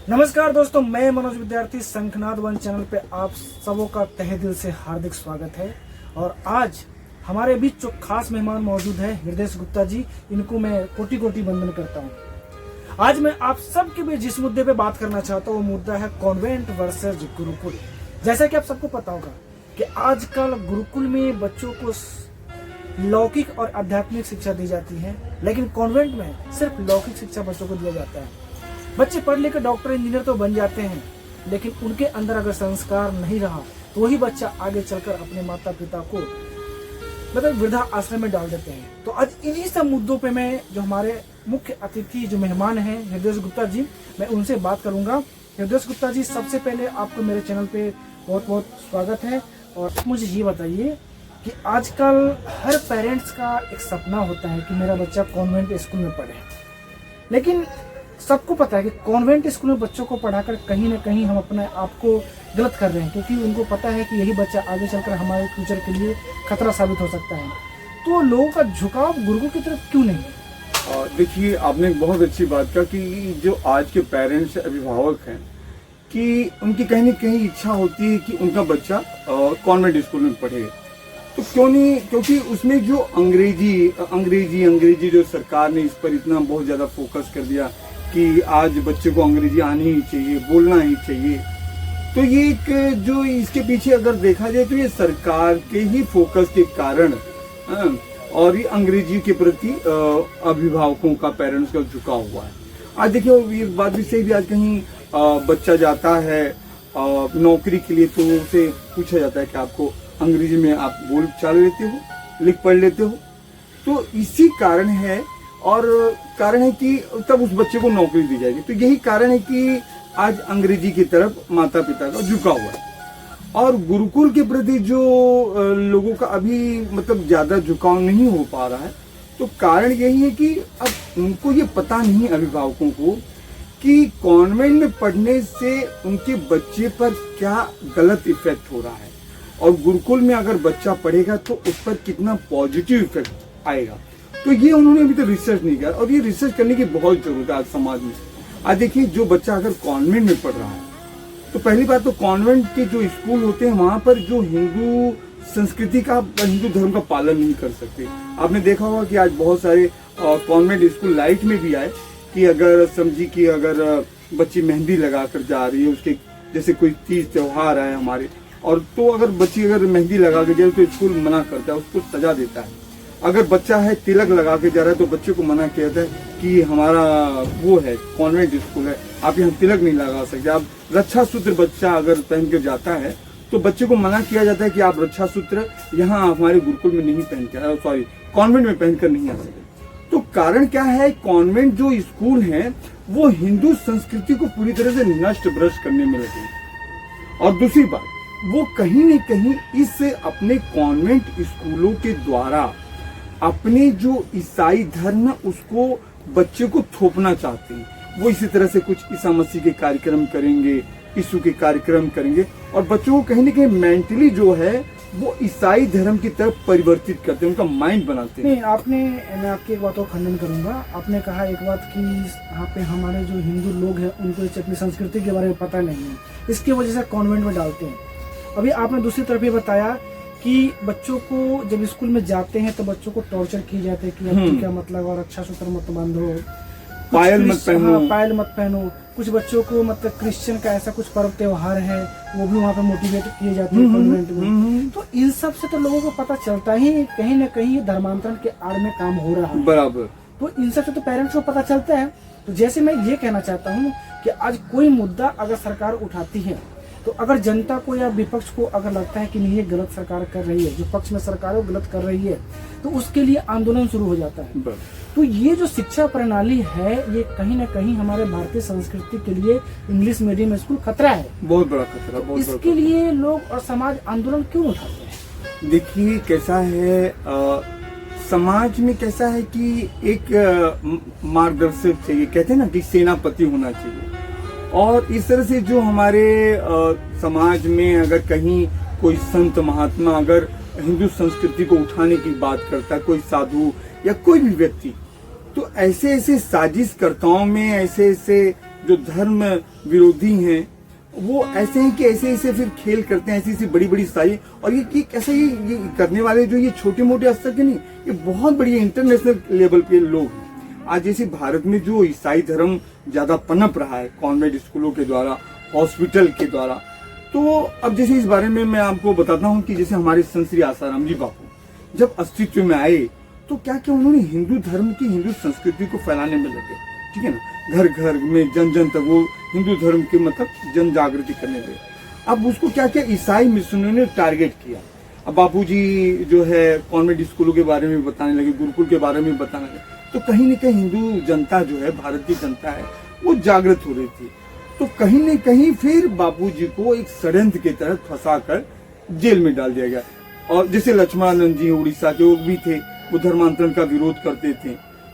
नमस्कार दोस्तों, मैं मनोज विद्यार्थी शंखनाद वन चैनल पे आप सबों का तहे दिल से हार्दिक स्वागत है। और आज हमारे बीच जो खास मेहमान मौजूद है हृदय गुप्ता जी, इनको मैं कोटि कोटि वंदन करता हूँ। आज मैं आप सबके बीच जिस मुद्दे पे बात करना चाहता हूँ वो मुद्दा है कॉन्वेंट वर्सेस गुरुकुल। जैसा कि आप सबको पता होगा कि आजकल गुरुकुल में बच्चों को लौकिक और आध्यात्मिक शिक्षा दी जाती है, लेकिन कॉन्वेंट में सिर्फ लौकिक शिक्षा बच्चों को दिया जाता है। बच्चे पढ़ लिख कर डॉक्टर इंजीनियर तो बन जाते हैं, लेकिन उनके अंदर अगर संस्कार नहीं रहा तो वही बच्चा आगे चलकर अपने माता पिता को वृद्धा आश्रम में डाल देते हैं। तो आज इन्हीं सब मुद्दों पे मैं जो हमारे मुख्य अतिथि जो मेहमान हैं हृदय गुप्ता जी, मैं उनसे बात करूंगा। हृदय गुप्ता जी, सबसे पहले आपको मेरे चैनल पे बहुत बहुत स्वागत है। और मुझे ये बताइए कि आजकल हर पेरेंट्स का एक सपना होता है कि मेरा बच्चा कॉन्वेंट स्कूल में पढ़े, लेकिन सबको पता है कि कॉन्वेंट स्कूल में बच्चों को पढ़ाकर कहीं ना कहीं हम अपने आप को गलत कर रहे हैं, क्योंकि उनको पता है कि यही बच्चा आगे चलकर हमारे फ्यूचर के लिए खतरा साबित हो सकता है। तो लोगों का झुकाव गुरुकुल की तरफ क्यों नहीं है? देखिए, आपने एक बहुत अच्छी बात कहा कि जो आज के पेरेंट्स अभिभावक हैं कि उनकी कहीं ना कहीं इच्छा होती है कि उनका बच्चा कॉन्वेंट स्कूल में पढ़े। तो क्यों नहीं, क्योंकि उसमें जो अंग्रेजी जो सरकार ने इस पर इतना बहुत ज्यादा फोकस कर दिया कि आज बच्चे को अंग्रेजी आनी ही चाहिए, बोलना ही चाहिए। तो ये एक जो इसके पीछे अगर देखा जाए तो ये सरकार के ही फोकस के कारण और ये अंग्रेजी के प्रति अभिभावकों का, पेरेंट्स का झुकाव हुआ है। आज देखिए, ये बात भी सही भी, आज कहीं बच्चा जाता है नौकरी के लिए तो उसे पूछा जाता है कि आपको अंग्रेजी में आप बोल चाल लेते हो, लिख पढ़ लेते हो। तो इसी कारण है, और कारण है कि तब उस बच्चे को नौकरी दी जाएगी। तो यही कारण है कि आज अंग्रेजी की तरफ माता पिता का झुकाव हुआ है। और गुरुकुल के प्रति जो लोगों का अभी ज्यादा झुकाव नहीं हो पा रहा है, तो कारण यही है कि अब उनको ये पता नहीं, अभिभावकों को, कि कॉन्वेंट में पढ़ने से उनके बच्चे पर क्या गलत इफेक्ट हो रहा है और गुरुकुल में अगर बच्चा पढ़ेगा तो उस पर कितना पॉजिटिव इफेक्ट आएगा। तो ये उन्होंने अभी तक रिसर्च नहीं किया, और ये रिसर्च करने की बहुत जरूरत है आज समाज में। आज देखिए, जो बच्चा अगर कॉन्वेंट में पढ़ रहा है तो पहली बात तो कॉन्वेंट के जो स्कूल होते हैं वहां पर जो हिंदू संस्कृति का, हिंदू धर्म का पालन नहीं कर सकते। आपने देखा होगा कि आज बहुत सारे कॉन्वेंट स्कूल लाइट में भी आए कि अगर समझी कि अगर बच्ची मेहंदी लगा कर जा रही है, उसके जैसे कोई तीज त्योहार है हमारे, और तो अगर बच्ची अगर मेहंदी लगा के जाए तो स्कूल मना करता है, उसको सजा देता है। अगर बच्चा है तिलक लगा के जा रहा है तो बच्चे को मना किया जाता है कि हमारा वो है कॉन्वेंट स्कूल है, आप यहाँ तिलक नहीं लगा सकते। आप रक्षा सूत्र बच्चा अगर पहन के जाता है तो बच्चे को मना किया जाता है कि आप रक्षा सूत्र यहाँ हमारे गुरुकुल में नहीं पहन के, सॉरी कॉन्वेंट में पहनकर नहीं आ सकते। तो कारण क्या है, कॉन्वेंट जो स्कूल है वो हिंदू संस्कृति को पूरी तरह से नष्ट भ्रष्ट करने में लगे। और दूसरी बात, वो कहीं न कहीं इस अपने कॉन्वेंट स्कूलों के द्वारा अपने जो ईसाई धर्म है उसको बच्चे को थोपना चाहते हैं। वो इसी तरह से कुछ ईसा मसीह के कार्यक्रम करेंगे, यीशु के कार्यक्रम करेंगे, और बच्चों को कहीं न कहीं मेंटली जो है वो ईसाई धर्म की तरफ परिवर्तित करते हैं, उनका माइंड बनाते हैं। नहीं, मैं आपकी एक बात को खंडन करूंगा। आपने कहा एक बात कि यहाँ पे हमारे जो हिंदू लोग हैं उनको अपनी संस्कृति के बारे में पता नहीं है, इसकी वजह से कॉन्वेंट में डालते हैं। अभी आपने दूसरी तरफ ये बताया कि बच्चों को जब स्कूल में जाते हैं तो बच्चों को टॉर्चर किए जाते हैं कि अब क्या मतलब, और अच्छा सूत्र मत बांधो, पायल मत पहनो, पायल मत पहनो। कुछ बच्चों को क्रिश्चियन का ऐसा कुछ पर्व त्योहार है वो भी वहाँ पे मोटिवेट किए जाते हैं कॉन्वेंट में। तो इन सब से तो लोगों को पता चलता ही कहीं न कहीं धर्मांतरण के आड़ में काम हो रहा है। बराबर। तो इन सब से तो पेरेंट्स को पता चलता है। तो जैसे मैं ये कहना चाहता हूँ कि आज कोई मुद्दा अगर सरकार उठाती है तो अगर जनता को या विपक्ष को अगर लगता है कि नहीं ये गलत सरकार कर रही है, जो पक्ष में सरकार है वो गलत कर रही है, तो उसके लिए आंदोलन शुरू हो जाता है। तो ये जो शिक्षा प्रणाली है ये कहीं ना कहीं हमारे भारतीय संस्कृति के लिए इंग्लिश मीडियम स्कूल खतरा है, बहुत बड़ा खतरा। बहुत इसके लिए लोग और समाज आंदोलन क्यों उठाते हैं? देखिए, कैसा है, समाज में कैसा है कि एक मार्गदर्शक चाहिए, कहते हैं ना कि सेनापति होना चाहिए। और इस तरह से जो हमारे समाज में अगर कहीं कोई संत महात्मा अगर हिंदू संस्कृति को उठाने की बात करता है, कोई साधु या कोई भी व्यक्ति, तो ऐसे ऐसे साजिशकर्ताओं में, ऐसे ऐसे जो धर्म विरोधी हैं वो ऐसे हैं कि ऐसे ऐसे फिर खेल करते हैं, ऐसी ऐसी बड़ी बड़ी साई। और ये कैसे ये करने वाले जो ये छोटे मोटे स्तर के नहीं, ये बहुत बड़ी इंटरनेशनल लेवल पे लोग हैं। आज जैसे भारत में जो ईसाई धर्म ज्यादा पनप रहा है कॉन्वेंट स्कूलों के द्वारा, हॉस्पिटल के द्वारा, तो अब जैसे इस बारे में मैं आपको बताता हूँ कि जैसे हमारे संत श्री आसाराम जी बापू जब अस्तित्व में आए तो क्या क्या उन्होंने हिंदू धर्म की, हिंदू संस्कृति को फैलाने में लगे, ठीक है ना, घर घर में जन जन तक वो हिंदू धर्म के मतलब जन जागृति करने लगे। अब उसको क्या क्या ईसाई मिशनरियों ने टारगेट किया। अब बापूजी जो है कॉन्वेंट स्कूलों के बारे में बताने लगे, गुरुकुल के बारे में बताने लगे, तो कहीं न कहीं हिंदू जनता जो है, भारत की जनता है, वो जागृत हो रही थी। तो कहीं न कहीं फिर बापूजी को एक षड्यंत्र के तहत फंसाकर जेल में डाल दिया गया। और जैसे लक्ष्मणानंद जी उड़ीसा के वो भी थे, वो धर्मांतरण का विरोध करते थे।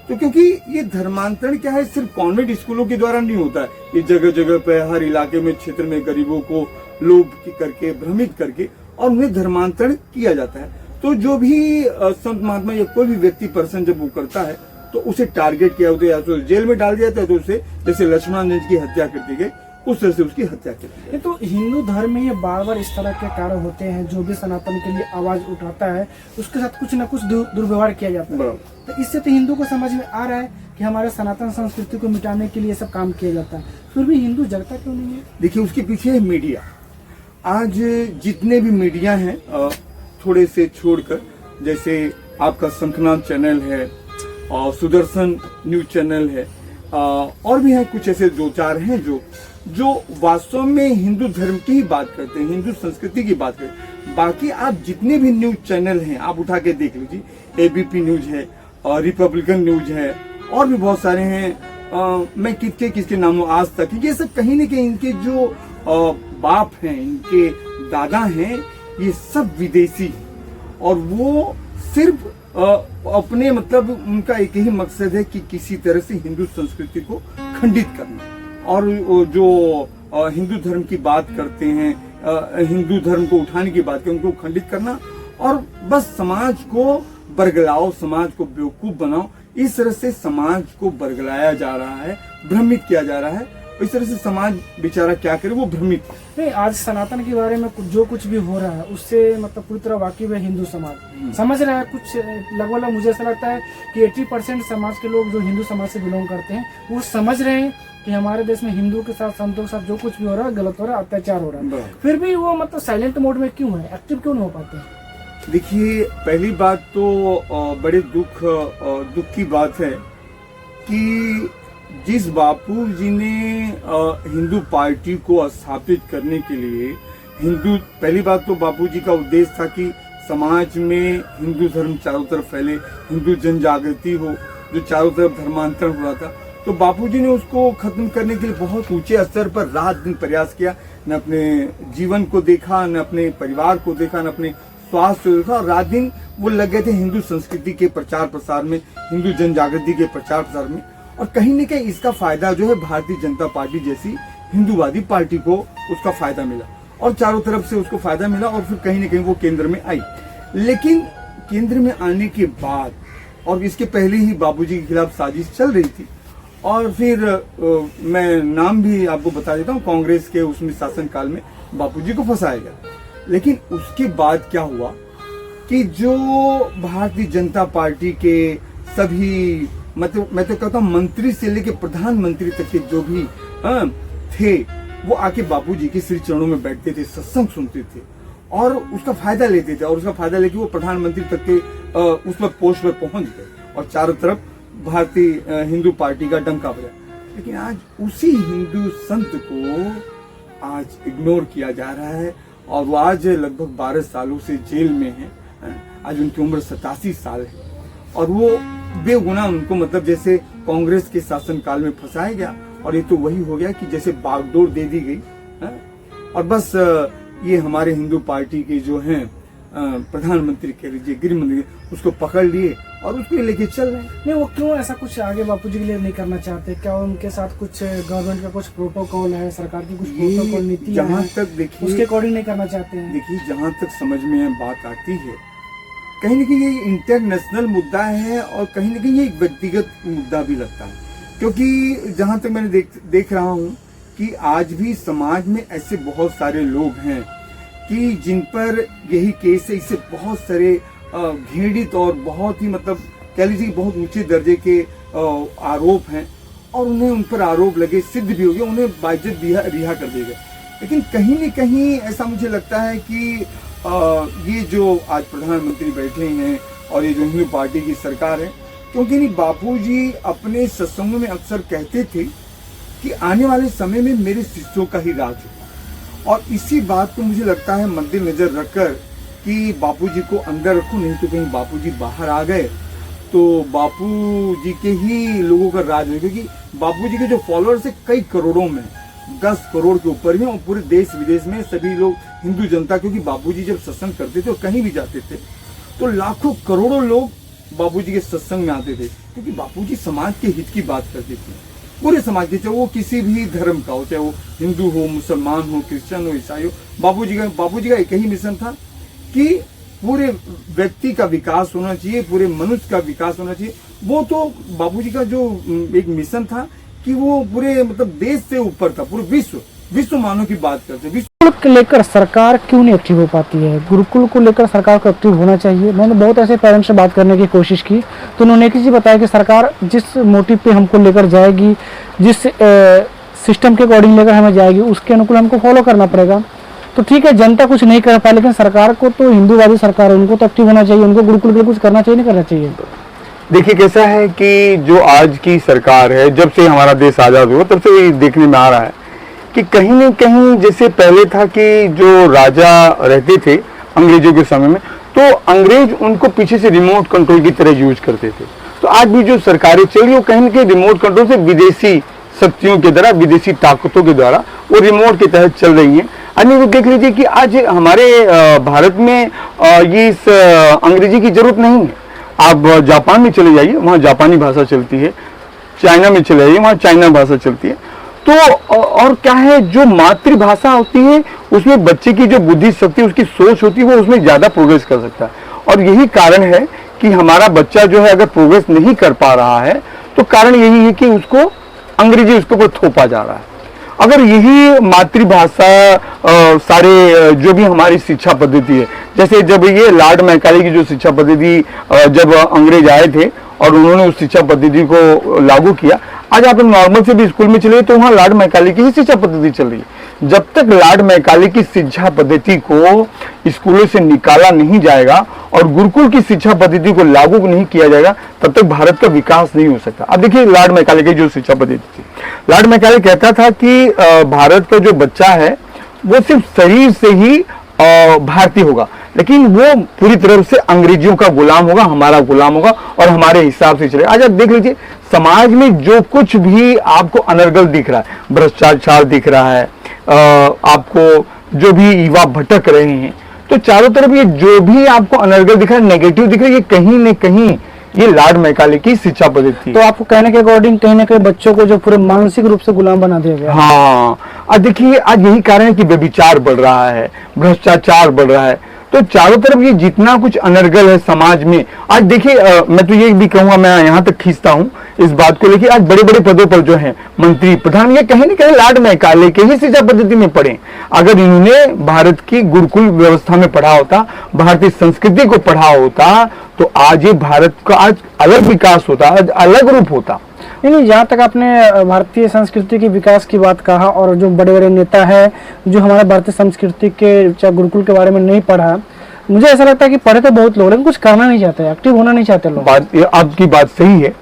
तो क्योंकि ये धर्मांतरण क्या है, सिर्फ कॉन्वेंट स्कूलों के द्वारा नहीं होता है, ये जगह जगह पे हर इलाके में क्षेत्र में गरीबों को लोभ करके, भ्रमित करके और उन्हें धर्मांतरण किया जाता है। तो जो भी संत महात्मा या कोई भी व्यक्ति पर्सन जब वो करता है तो उसे टारगेट किया होता है, या तो जेल में डाल दिया जाता है, तो उसे जैसे लक्ष्मणानंद की हत्या कर दी गई उस तरह से उसकी हत्या कर दी गई। तो हिंदू धर्म में ये बार बार इस तरह के कार्य होते हैं, जो भी सनातन के लिए आवाज उठाता है उसके साथ कुछ न कुछ दुर्व्यवहार किया जाता है। तो इससे तो हिंदू को समझ में आ रहा है कि हमारे सनातन संस्कृति को मिटाने के लिए सब काम किया जाता है, फिर भी हिंदू जगता क्यों नहीं है? देखिए उसके पीछे है मीडिया। आज जितने भी मीडिया हैं, थोड़े से छोड़कर, जैसे आपका शंखनाद चैनल है और सुदर्शन न्यूज चैनल है, और भी हैं कुछ ऐसे दो चार हैं जो वास्तव में हिंदू धर्म की ही बात करते हैं, हिंदू संस्कृति की बात करते हैं। बाकी आप जितने भी न्यूज चैनल हैं आप उठा के देख लीजिए, एबीपी न्यूज है और रिपब्लिकन न्यूज है और भी बहुत सारे हैं, मैं किसके नामों, आज तक, ये सब कहीं न कहीं इनके जो बाप हैं, इनके दादा हैं, ये सब विदेशी, और वो सिर्फ अपने मतलब उनका एक ही मकसद है कि किसी तरह से हिंदू संस्कृति को खंडित करना। और जो हिंदू धर्म की बात करते हैं, हिंदू धर्म को उठाने की बात करते हैं, उनको खंडित करना और बस समाज को बरगलाओ, समाज को बेवकूफ बनाओ। इस तरह से समाज को बरगलाया जा रहा है, भ्रमित किया जा रहा है। इस तरह से समाज बेचारा क्या करे, वो भ्रमित नहीं। आज सनातन के बारे में जो कुछ भी हो रहा है उससे मतलब पूरी तरह वाकिफ है हिंदू समाज, समझ रहा है। कुछ लगभग मुझे ऐसा लगता है कि 80% समाज के लोग जो हिंदू समाज से बिलोंग करते हैं वो समझ रहे हैं कि हमारे देश में हिंदू के साथ, संतों के साथ जो कुछ भी हो रहा है गलत हो रहा है, अत्याचार हो रहा है, फिर भी वो मतलब साइलेंट मोड में क्यों है, एक्टिव क्यों नहीं हो पाते हैं? देखिए पहली बात तो बड़े दुख की बात है कि जिस बापू जी ने हिंदू पार्टी को स्थापित करने के लिए पहली बात तो बापू जी का उद्देश्य था कि समाज में हिंदू धर्म चारों तरफ फैले, हिंदू जन जागृति हो, जो चारों तरफ धर्मांतरण हो रहा था। तो बापू जी ने उसको खत्म करने के लिए बहुत ऊंचे स्तर पर रात दिन प्रयास किया, न अपने जीवन को देखा, न अपने परिवार को देखा, न अपने स्वास्थ्य को देखा, और रात दिन वो लग गए थे हिंदू संस्कृति के प्रचार प्रसार में, हिंदू जन जागृति के प्रचार प्रसार में। और कहीं न कहीं इसका फायदा जो है भारतीय जनता पार्टी जैसी हिंदूवादी पार्टी को उसका फायदा मिला, और चारों तरफ से उसको फायदा मिला, और फिर कहीं न कहीं वो केंद्र में आई। लेकिन केंद्र में आने के बाद और इसके पहले ही बाबूजी के खिलाफ साजिश चल रही थी, और फिर मैं नाम भी आपको बता देता हूँ, कांग्रेस के उसमें शासनकाल में बापूजी को फंसाया गया। लेकिन उसके बाद क्या हुआ कि जो भारतीय जनता पार्टी के सभी, मतलब मैं तो कहता हूँ मंत्री से लेके प्रधानमंत्री तक के जो भी थे, वो आके बापूजी के श्री चरणों में बैठते थे, सत्संग सुनते थे और उसका फायदा लेते थे, और उसका फायदा लेके वो प्रधानमंत्री तक के उस पर पोस्ट पर पहुंच गए, और चारों तरफ भारतीय हिंदू पार्टी का डंका बजा। लेकिन आज उसी हिंदू संत को आज इग्नोर किया जा रहा है, और वो आज लगभग 12 सालों से जेल में है। आज उनकी उम्र 87 साल है, और वो बेगुनाह उनको मतलब जैसे कांग्रेस के शासनकाल में फंसाया गया, और ये तो वही हो गया कि जैसे बागडोर दे दी गई, और बस ये हमारे हिंदू पार्टी के जो हैं प्रधानमंत्री कह लीजिए, गृह मंत्री, उसको पकड़ लिए और उसको लेके चल रहे हैं। नहीं, वो क्यों ऐसा कुछ आगे बापूजी के लिए नहीं करना चाहते? क्या उनके साथ कुछ गवर्नमेंट का कुछ प्रोटोकॉल है, सरकार की कुछ प्रोटोकॉल नीति, जहाँ तक देखिए उसके अकॉर्डिंग नहीं करना चाहते हैं? देखिए जहाँ तक समझ में बात आती है, कहीं न कहीं ये इंटरनेशनल मुद्दा है, और कहीं न कहीं ये एक व्यक्तिगत मुद्दा भी लगता है। क्योंकि जहां तक मैंने देख रहा हूं कि आज भी समाज में ऐसे बहुत सारे लोग हैं कि जिन पर यही केस है, इससे बहुत सारे घृणित और बहुत ही मतलब कह लीजिए बहुत ऊंचे दर्जे के आरोप हैं और उन्हें उन पर आरोप लगे, सिद्ध भी हो गए, उन्हें बाइज्जत रिहा कर दिए गए। लेकिन कहीं न कहीं ऐसा मुझे लगता है कि ये जो आज प्रधानमंत्री बैठे हैं और ये जो हिंदू पार्टी की सरकार है, क्योंकि नहीं बापूजी अपने सत्संगों में अक्सर कहते थे कि आने वाले समय में मेरे शिष्यों का ही राज होगा, और इसी बात को मुझे लगता है मद्देनजर रखकर कि बापूजी को अंदर रखो, नहीं तो कहीं बापूजी बाहर आ गए तो बापूजी के ही लोगों का राज है। क्योंकि बापूजी के जो फॉलोअर्स है कई करोड़ों में, 10 करोड़ के ऊपर में, और पूरे देश विदेश में सभी लोग हिंदू जनता, क्योंकि बापूजी जब सत्संग करते थे और कहीं भी जाते थे तो लाखों करोड़ों लोग बापूजी के सत्संग में आते थे, क्योंकि बापूजी समाज के हित की बात करते थे, पूरे समाज के, चाहे वो किसी भी धर्म का हो, चाहे वो हिंदू हो, मुसलमान हो, क्रिश्चियन हो, ईसाई हो। बापूजी का एक ही मिशन था कि पूरे व्यक्ति का विकास होना चाहिए, पूरे मनुष्य का विकास होना चाहिए। वो तो बापूजी का जो एक मिशन था कि वो पूरे मतलब देश से ऊपर था, पूरे विश्व मानव की बात करते। गुरुकुल को लेकर सरकार क्यों नहीं एक्टिव हो पाती है? गुरुकुल को लेकर सरकार को एक्टिव होना चाहिए। मैंने बहुत ऐसे पेरेंट्स से बात करने की कोशिश की तो उन्होंने एक चीज बताया कि सरकार जिस मोटिव पे हमको लेकर जाएगी, जिस सिस्टम के अकॉर्डिंग लेकर हमें जाएगी, उसके अनुकूल हमको फॉलो करना पड़ेगा। तो ठीक है, जनता कुछ नहीं कर पाए, लेकिन सरकार को तो हिंदूवादी सरकार है, उनको तो एक्टिव होना चाहिए, उनको गुरुकुल के लिए कुछ करना चाहिए, नहीं करना चाहिए। देखिए कैसा है कि जो आज की सरकार है, जब से हमारा देश आजाद हुआ तब से ये देखने में आ रहा है कि कहीं न कहीं जैसे पहले था कि जो राजा रहते थे अंग्रेजों के समय में, तो अंग्रेज उनको पीछे से रिमोट कंट्रोल की तरह यूज करते थे। तो आज भी जो सरकारें चल रही है वो कहीं न कहीं रिमोट कंट्रोल से विदेशी शक्तियों के द्वारा, विदेशी ताकतों के द्वारा वो रिमोट के तहत चल रही है। अन्य वो देख लीजिए कि आज हमारे भारत में ये इस अंग्रेजी की जरूरत नहीं है। आप जापान में चले जाइए, वहाँ जापानी भाषा चलती है, चाइना में चले जाइए, वहाँ चाइना भाषा चलती है। तो और क्या है, जो मातृभाषा होती है उसमें बच्चे की जो बुद्धि शक्ति, उसकी सोच होती है, वो उसमें ज्यादा प्रोग्रेस कर सकता है। और यही कारण है कि हमारा बच्चा जो है अगर प्रोग्रेस नहीं कर पा रहा है तो कारण यही है कि उसको अंग्रेजी उसके ऊपर थोपा जा रहा है। अगर यही मातृभाषा सारे जो भी हमारी शिक्षा पद्धति है, जैसे जब ये लॉर्ड मैकाले की जो शिक्षा पद्धति जब अंग्रेज आए थे और उन्होंने उस शिक्षा पद्धति को लागू किया, आज आप नॉर्मल से भी स्कूल में चले तो वहाँ लॉर्ड मैकाले की ही शिक्षा पद्धति चल रही है। जब तक लॉर्ड मैकाले की शिक्षा पद्धति को स्कूलों से निकाला नहीं जाएगा और गुरुकुल की शिक्षा पद्धति को लागू नहीं किया जाएगा, तब तक भारत का विकास नहीं हो सकता। अब देखिए लॉर्ड मैकाले की जो शिक्षा पद्धति थी, लॉर्ड मैकाले कहता था कि भारत का जो बच्चा है वो सिर्फ शरीर से ही भारतीय होगा, लेकिन वो पूरी तरह से अंग्रेजियों का गुलाम होगा, हमारा गुलाम होगा और हमारे हिसाब से चलेगा। आज आप देख लीजिए समाज में जो कुछ भी आपको अनर्गल दिख रहा है, भ्रष्टाचार दिख रहा है, आपको जो भी युवा भटक रहे हैं, तो चारों तरफ ये जो भी आपको अनर्गल दिख रहा है, नेगेटिव दिख रहा है, ये कहीं न कहीं ये लॉर्ड मैकाले की शिक्षा पद्धति। तो आपको कहने के अकॉर्डिंग कहीं ना कहीं बच्चों को जो पूरे मानसिक रूप से गुलाम बना दिया गया। हाँ, आज देखिए आज यही कारण है कि व्यभिचार बढ़ रहा है, भ्रष्टाचार बढ़ रहा है। तो चारों तरफ ये जितना कुछ अनर्गल है समाज में, आज देखिए मैं तो ये भी कहूंगा, मैं यहाँ तक खींचता हूँ इस बात को लेके, आज बड़े बड़े पदों पर जो है मंत्री प्रधान, ये कहीं न कहीं लॉर्ड मैकाले के ही शिक्षा पद्धति में पढ़े। अगर इन्होंने भारत की गुरुकुल व्यवस्था में पढ़ा होता, भारतीय संस्कृति को पढ़ा होता, तो आज ये भारत का आज अलग विकास होता, आज अलग रूप होता। नहीं, जहाँ तक आपने भारतीय संस्कृति के विकास की बात कहा, और जो बड़े बड़े नेता है जो हमारे भारतीय संस्कृति के चाहे गुरुकुल के बारे में नहीं पढ़ा, मुझे ऐसा लगता है कि पढ़े तो बहुत लोग, लेकिन कुछ करना नहीं चाहते, एक्टिव होना नहीं चाहते लोग। आपकी बात सही है,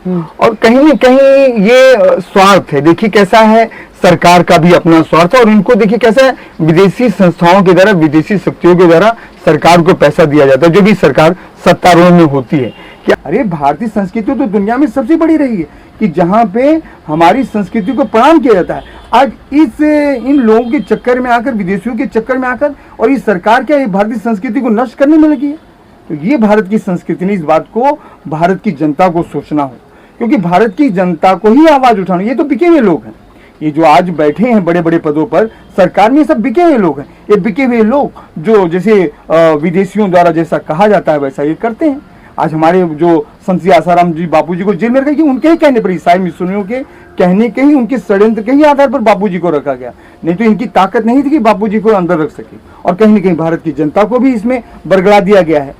और कहीं न कहीं ये स्वार्थ है। देखिए कैसा है, सरकार का भी अपना स्वार्थ है, और इनको देखिए कैसा है, विदेशी संस्थाओं के द्वारा, विदेशी शक्तियों के द्वारा सरकार को पैसा दिया जाता है, जो भी सरकार सत्तारूढ़ में होती है। क्या अरे भारतीय संस्कृति तो दुनिया में सबसे बड़ी रही है कि जहाँ पे हमारी संस्कृति को प्रणाम किया जाता है। आज इन लोगों के चक्कर में आकर, विदेशियों के चक्कर में आकर, और इस सरकार क्या ये भारतीय संस्कृति को नष्ट करने में लगी है। तो ये भारत की संस्कृति नहीं, इस बात को भारत की जनता को सोचना हो, क्योंकि भारत की जनता को ही आवाज उठाना। ये तो बिके हुए लोग हैं, ये जो आज बैठे हैं बड़े बड़े पदों पर सरकार में, सब बिके हुए लोग हैं। ये बिके हुए लोग जो जैसे विदेशियों द्वारा जैसा कहा जाता है वैसा ये करते हैं। आज हमारे जो संत आसाराम जी बापू जी को जेल में रखा कि उनके ही कहने पर, ईसाई मिशनरियों के कहने के ही, उनके षड्यंत्र के ही आधार पर बापू जी को रखा गया। नहीं तो इनकी ताकत नहीं थी कि बापू जी को अंदर रख सके, और कहीं न कहीं भारत की जनता को भी इसमें बरगला दिया गया है।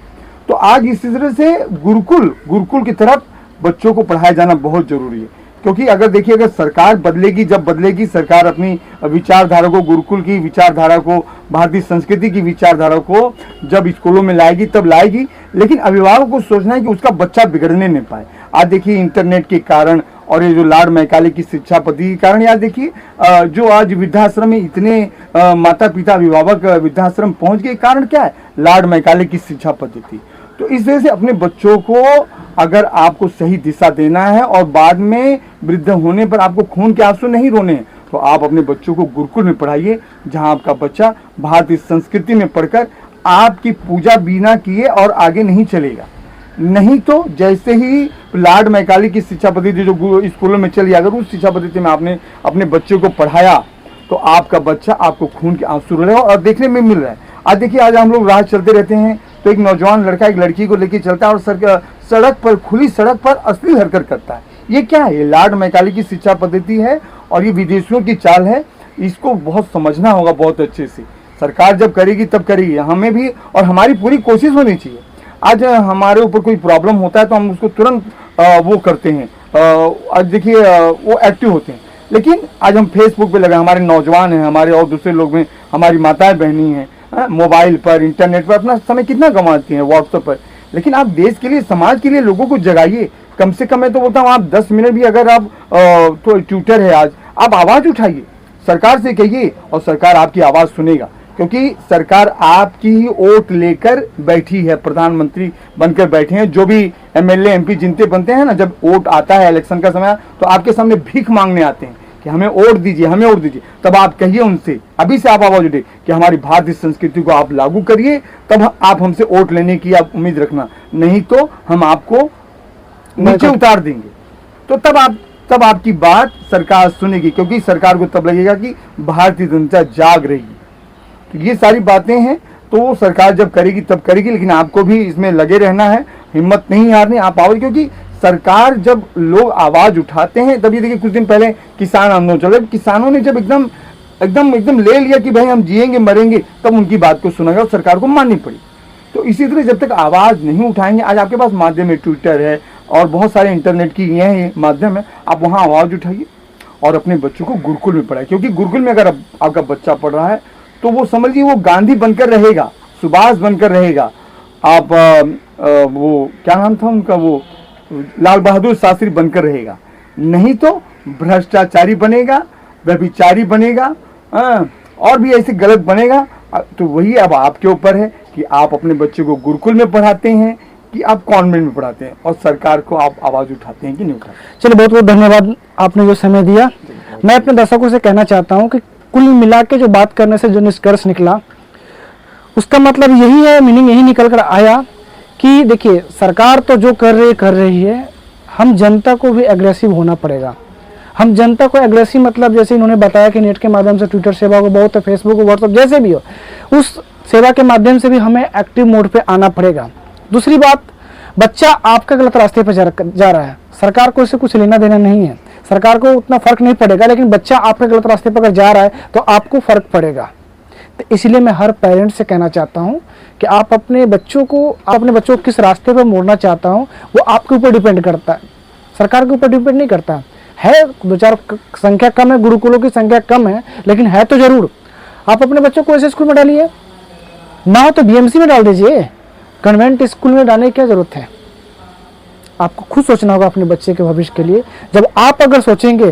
तो आज इस तरह से गुरुकुल की तरफ बच्चों को पढ़ाया जाना बहुत जरूरी है, क्योंकि अगर देखिए, अगर सरकार बदलेगी, जब बदलेगी सरकार अपनी विचारधारा को, गुरुकुल की विचारधारा को, भारतीय संस्कृति की विचारधारा को जब स्कूलों में लाएगी तब लाएगी, लेकिन अभिभावक को सोचना है कि उसका बच्चा बिगड़ने नहीं पाए। आज देखिए इंटरनेट के कारण और ये जो लॉर्ड मैकाले की शिक्षा पद्धति के कारण, याद देखिए जो आज वृद्धाश्रम में इतने माता पिता अभिभावक वृद्धाश्रम पहुंच गए, कारण क्या है? लॉर्ड मैकाले की शिक्षा पद्धति। तो इस वजह से अपने बच्चों को अगर आपको सही दिशा देना है और बाद में वृद्ध होने पर आपको खून के आंसू नहीं रोने हैं, तो आप अपने बच्चों को गुरुकुल में पढ़ाइए, जहां आपका बच्चा भारतीय संस्कृति में पढ़कर आपकी पूजा बिना किए और आगे नहीं चलेगा। नहीं तो जैसे ही लॉर्ड मैकाले की शिक्षा पद्धति जो स्कूलों में चली, अगर उस शिक्षा पद्धति में आपने अपने बच्चों को पढ़ाया तो आपका बच्चा आपको खून के आंसू रोएगा, और देखने में मिल रहा है। आज देखिए, आज हम लोग राह चलते रहते हैं तो एक नौजवान लड़का एक लड़की को लेकर चलता है और सड़क पर, खुली सड़क पर अश्लील हरकत करता है। ये क्या है? ये लॉर्ड मैकाले की शिक्षा पद्धति है और ये विदेशियों की चाल है। इसको बहुत समझना होगा बहुत अच्छे से। सरकार जब करेगी तब करेगी, हमें भी और हमारी पूरी कोशिश होनी चाहिए। आज हमारे ऊपर कोई प्रॉब्लम होता है तो हम उसको तुरंत वो करते हैं, आज देखिए वो एक्टिव होते हैं। लेकिन आज हम फेसबुक पे लगे, हमारे नौजवान हैं, हमारे और दूसरे लोग में हमारी माताएं बहनी हैं, मोबाइल पर, इंटरनेट पर अपना समय कितना गंवाती हैं, व्हाट्सएप पर। लेकिन आप देश के लिए, समाज के लिए लोगों को जगाइए। कम से कम मैं तो बोलता हूँ, आप 10 मिनट भी अगर आप तो ट्विटर है आज, आप आवाज़ उठाइए, सरकार से कहिए और सरकार आपकी आवाज़ सुनेगा। क्योंकि सरकार आपकी ही वोट लेकर बैठी है, प्रधानमंत्री बनकर बैठे हैं। जो भी एमएलए एमपी जिनते बनते हैं ना, जब वोट आता है इलेक्शन का समय, तो आपके सामने भीख मांगने आते हैं कि हमें वोट दीजिए, हमें वोट दीजिए। तब आप कहिए उनसे, अभी से आप आवाज उठे कि हमारी भारतीय संस्कृति को आप लागू करिए, तब आप हमसे वोट लेने की आप उम्मीद रखना, नहीं तो हम आपको नीचे उतार देंगे। तो तब आपकी बात सरकार सुनेगी, क्योंकि सरकार को तब लगेगा कि भारतीय जनता जाग रही है। तो ये सारी बातें हैं, तो वो सरकार जब करेगी तब करेगी, लेकिन आपको भी इसमें लगे रहना है, हिम्मत नहीं हारनी। आप आओ, क्योंकि सरकार जब लोग आवाज उठाते हैं, तभी देखिए कुछ दिन पहले किसान आंदोलन चल रहा है, किसानों ने जब एकदम ले लिया कि भाई हम जिएंगे मरेंगे, तब उनकी बात को सुना गया और सरकार को माननी पड़ी। तो इसी तरह जब तक आवाज नहीं उठाएंगे, आज आपके पास माध्यम है, ट्विटर है और बहुत सारे इंटरनेट की ये माध्यम है, आप वहाँ आवाज उठाइए और अपने बच्चों को गुरुकुल में पढ़ाए। क्योंकि गुरुकुल में अगर आपका बच्चा पढ़ रहा है तो वो समझिए वो गांधी बनकर रहेगा, सुभाष बनकर रहेगा, आप वो क्या नाम था उनका, वो लाल बहादुर शास्त्री बनकर रहेगा। नहीं तो भ्रष्टाचारी बनेगा, व्यभिचारी बनेगा, और भी ऐसे गलत बनेगा। तो वही अब आपके ऊपर है कि आप अपने बच्चे को गुरुकुल में पढ़ाते हैं कि आप कॉन्वेंट में पढ़ाते हैं, और सरकार को आप आवाज उठाते हैं कि नहीं उठाते। चलिए, बहुत बहुत धन्यवाद, आपने जो समय दिया। मैं अपने दर्शकों से कहना चाहता हूँ कि कुल मिला के जो बात करने से जो निष्कर्ष निकला, उसका मतलब यही है, मीनिंग यही निकल कर आया कि देखिए, सरकार तो जो कर रही है, हम जनता को भी एग्रेसिव होना पड़ेगा। हम जनता को एग्रेसिव मतलब जैसे इन्होंने बताया कि नेट के माध्यम से ट्विटर सेवा को बहुत है, फेसबुक व्हाट्सएप जैसे भी हो, उस सेवा के माध्यम से भी हमें एक्टिव मोड पे आना पड़ेगा। दूसरी बात, बच्चा आपका गलत रास्ते पर जा रहा है, सरकार को इससे कुछ लेना देना नहीं है, सरकार को उतना फर्क नहीं पड़ेगा, लेकिन बच्चा आपके गलत रास्ते पर अगर जा रहा है तो आपको फर्क पड़ेगा। तो इसलिए मैं हर पेरेंट्स से कहना चाहता हूं कि आप अपने बच्चों को किस रास्ते पर मोड़ना चाहता हूं, वो आपके ऊपर डिपेंड करता है, सरकार के ऊपर डिपेंड नहीं करता है। 2-4 संख्या कम है, गुरुकुलों की संख्या कम है, लेकिन है तो जरूर। आप अपने बच्चों को ऐसे स्कूल में डालिए, ना हो तो बीएमसी में डाल दीजिए, कन्वेंट स्कूल में डालने की क्या जरूरत है। आपको खुद सोचना होगा अपने बच्चे के भविष्य के लिए। जब आप अगर सोचेंगे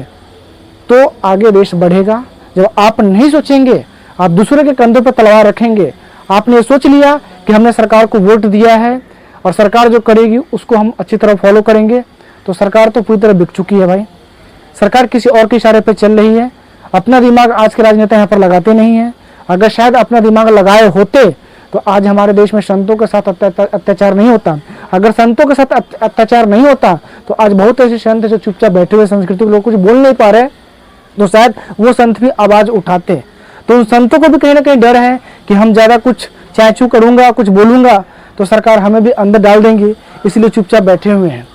तो आगे देश बढ़ेगा, जब आप नहीं सोचेंगे, आप दूसरे के कंधों पर तलवार रखेंगे, आपने सोच लिया कि हमने सरकार को वोट दिया है और सरकार जो करेगी उसको हम अच्छी तरह फॉलो करेंगे, तो सरकार तो पूरी तरह बिक चुकी है भाई। सरकार किसी और के इशारे पर चल रही है, अपना दिमाग आज के राजनेता यहाँ पर लगाते नहीं हैं। अगर शायद अपना दिमाग लगाए होते तो आज हमारे देश में संतों के साथ अत्याचार नहीं होता। अगर संतों के साथ अत्याचार नहीं होता तो आज बहुत ऐसे संत जो चुपचाप बैठे हुए संस्कृति के लोग कुछ बोल नहीं पा रहे, तो शायद वो संत भी आवाज उठाते। तो उन संतों को भी कहीं ना कहीं डर है कि हम ज्यादा कुछ चाचू करूंगा, कुछ बोलूंगा तो सरकार हमें भी अंदर डाल देंगी। इसलिए चुपचाप बैठे हुए हैं।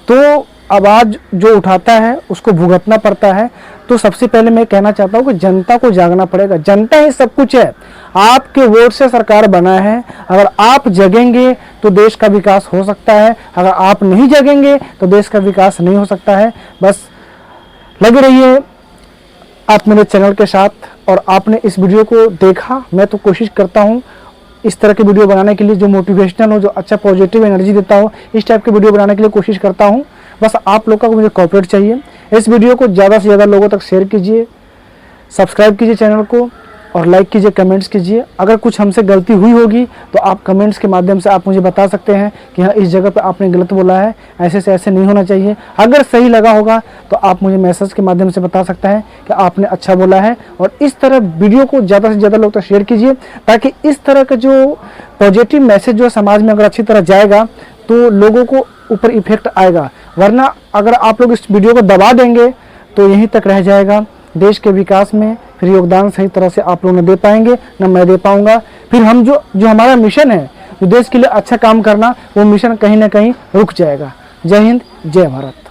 तो आवाज़ जो उठाता है उसको भुगतना पड़ता है। तो सबसे पहले मैं कहना चाहता हूँ कि जनता को जागना पड़ेगा। जनता ही सब कुछ है, आपके वोट से सरकार बना है। अगर आप जगेंगे तो देश का विकास हो सकता है, अगर आप नहीं जगेंगे तो देश का विकास नहीं हो सकता है। बस लगे रहिए आप मेरे चैनल के साथ, और आपने इस वीडियो को देखा। मैं तो कोशिश करता हूँ इस तरह की वीडियो बनाने के लिए जो मोटिवेशनल हो, जो अच्छा पॉजिटिव एनर्जी देता हो, इस टाइप की वीडियो बनाने के लिए कोशिश करता हूँ। बस आप लोग का मुझे कोऑपरेट चाहिए। इस वीडियो को ज़्यादा से ज़्यादा लोगों तक शेयर कीजिए, सब्सक्राइब कीजिए चैनल को और लाइक कीजिए, कमेंट्स कीजिए। अगर कुछ हमसे गलती हुई होगी तो आप कमेंट्स के माध्यम से आप मुझे बता सकते हैं कि हाँ इस जगह पे आपने गलत बोला है, ऐसे से ऐसे नहीं होना चाहिए। अगर सही लगा होगा तो आप मुझे मैसेज के माध्यम से बता सकते हैं कि आपने अच्छा बोला है। और इस तरह वीडियो को ज़्यादा से ज़्यादा लोग तक शेयर कीजिए, ताकि इस तरह का जो पॉजिटिव मैसेज जो समाज में अगर अच्छी तरह जाएगा तो लोगों को ऊपर इफेक्ट आएगा। वरना अगर आप लोग इस वीडियो को दबा देंगे तो यहीं तक रह जाएगा। देश के विकास में फिर योगदान सही तरह से आप लोग न दे पाएंगे, न मैं दे पाऊंगा। फिर हम जो हमारा मिशन है, जो देश के लिए अच्छा काम करना, वो मिशन कहीं ना कहीं रुक जाएगा। जय हिंद, जय भारत।